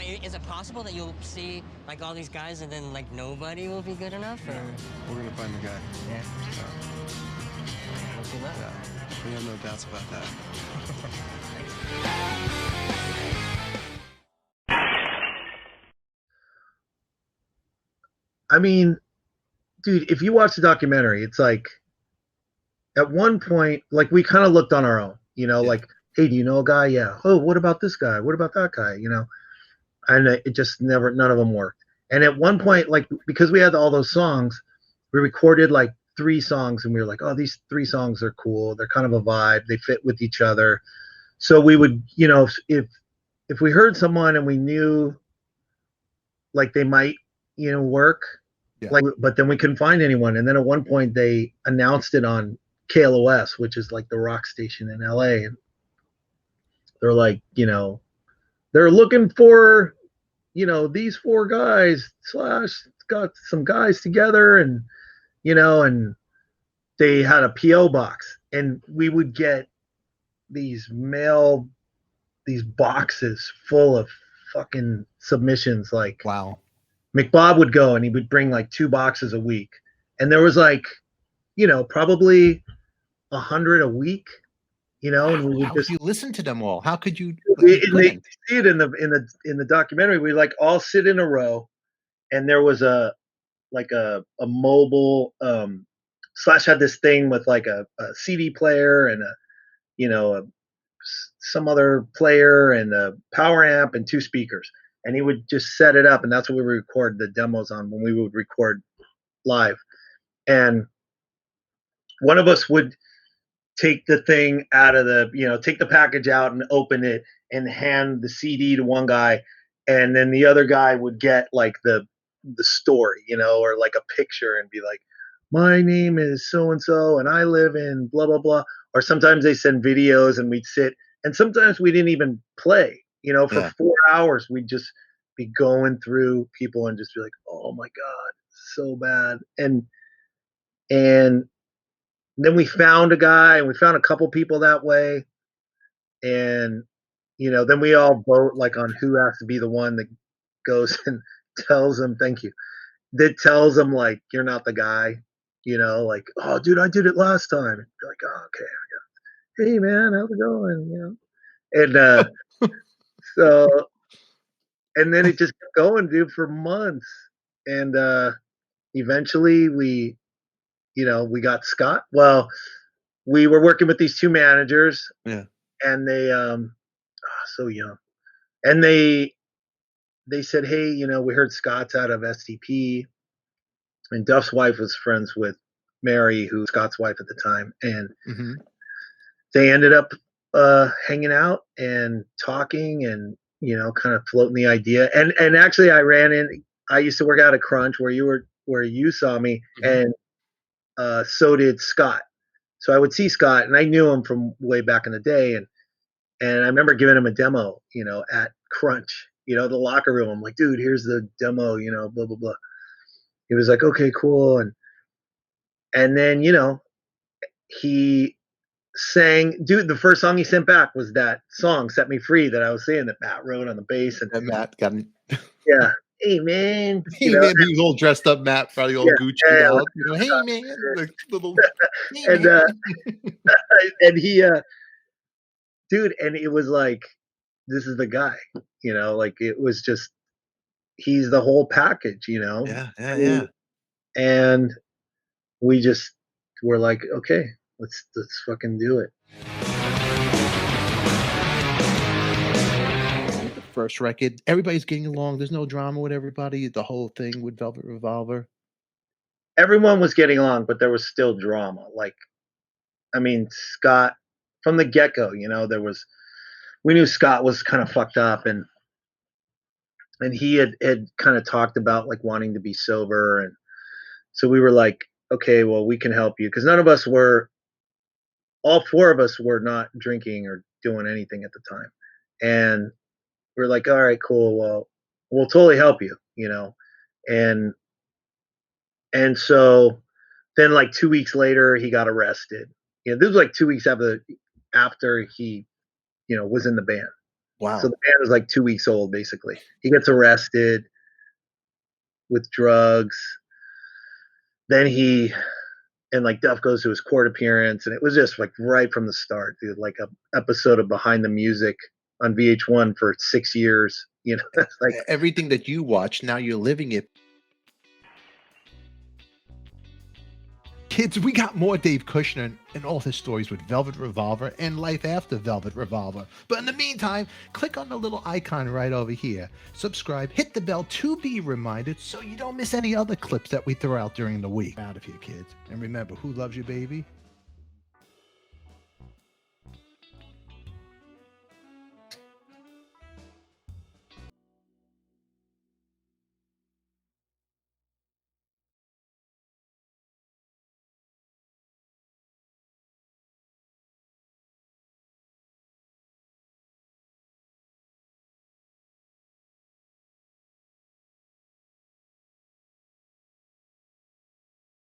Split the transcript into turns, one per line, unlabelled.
is it possible that you'll see like all these guys and then like nobody will be good enough? Or?
We're gonna find the guy.
Yeah.
So,
We'll see that.
yeah, we have no doubts about that.
I mean, dude, if you watch the documentary, it's like at one point, like we kind of looked on our own, like, hey, do you know a guy? Yeah. Oh, what about this guy? What about that guy? And it just never, none of them worked. And at one point, like, because we had all those songs, we recorded like 3 songs and we were like, oh, these 3 songs are cool. They're kind of a vibe. They fit with each other. So we would, if we heard someone and we knew like they might, work, like, but then we couldn't find anyone. And then at one point they announced it on KLOS, which is like the rock station in LA. And they're like, they're looking for, these 4 guys / got some guys together and, and they had a PO box and we would get these boxes full of fucking submissions. Like,
wow.
McBob would go and he would bring like 2 boxes a week. And there was like, probably 100 a week, and we would
How could you listen to them all? How could you?
They see it in the documentary. We like all sit in a row, and there was a mobile Slash had this thing with like a CD player and some other player and a power amp and 2 speakers, and he would just set it up, and that's what we would record the demos on when we would record live. And one of us would take the thing out of take the package out and open it and hand the CD to one guy, and then the other guy would get like the story, or like a picture and be like, my name is so and so and I live in blah blah blah. Or sometimes they send videos and we'd sit, and sometimes we didn't even play, for 4 hours we'd just be going through people and just be like, oh my god, so bad. And then we found a guy, and we found a couple people that way. And, then we all vote like on who has to be the one that goes and tells them, thank you. That tells them like, you're not the guy, like, oh dude, I did it last time. And you're like, oh, okay. Hey man, how's it going? And, so, and then it just kept going, dude, for months. And, eventually we got Scott. Well, we were working with these 2 managers, and they, so young, and they said, hey, we heard Scott's out of STP, and Duff's wife was friends with Mary, who was Scott's wife at the time, and they ended up hanging out and talking and kind of floating the idea. And actually, I used to work out at Crunch where you saw me, and so did Scott. So I would see Scott, and I knew him from way back in the day, and I remember giving him a demo, at Crunch, the locker room. I'm like, dude, here's the demo, blah blah blah. He was like, okay, cool, and then he sang. Dude, the first song he sent back was that song "Set Me Free" that I was saying that Matt wrote on the bass, and
Matt got
yeah. Hey man,
he was all dressed up, Matt, probably all Gucci out. Hey man, like little. Hey,
and
man.
and he, dude, and it was like, this is the guy, like it was just, he's the whole package,
Yeah.
And we just were like, okay, let's fucking do it.
First record, everybody's getting along. There's no drama with everybody. The whole thing with Velvet Revolver.
Everyone was getting along, but there was still drama. Like, I mean, Scott, from the get-go, we knew Scott was kind of fucked up, and he had kind of talked about like wanting to be sober, and so we were like, okay, well, we can help you, because all 4 of us were not drinking or doing anything at the time, and we're like, all right, cool, well, we'll totally help you, and so then like 2 weeks later he got arrested. This was like 2 weeks after he was in the band.
Wow.
So the band is like 2 weeks old, basically. He gets arrested with drugs. Then like Duff goes to his court appearance, and it was just like right from the start, dude. Like a episode of Behind the Music on VH1 for 6 years. You know, it's like
Everything that you watch, now you're living it. Kids, we got more Dave Kushner and all his stories with Velvet Revolver and life after Velvet Revolver. But in the meantime, click on the little icon right over here. Subscribe, hit the bell to be reminded so you don't miss any other clips that we throw out during the week. Out of here, kids. And remember, who loves you, baby?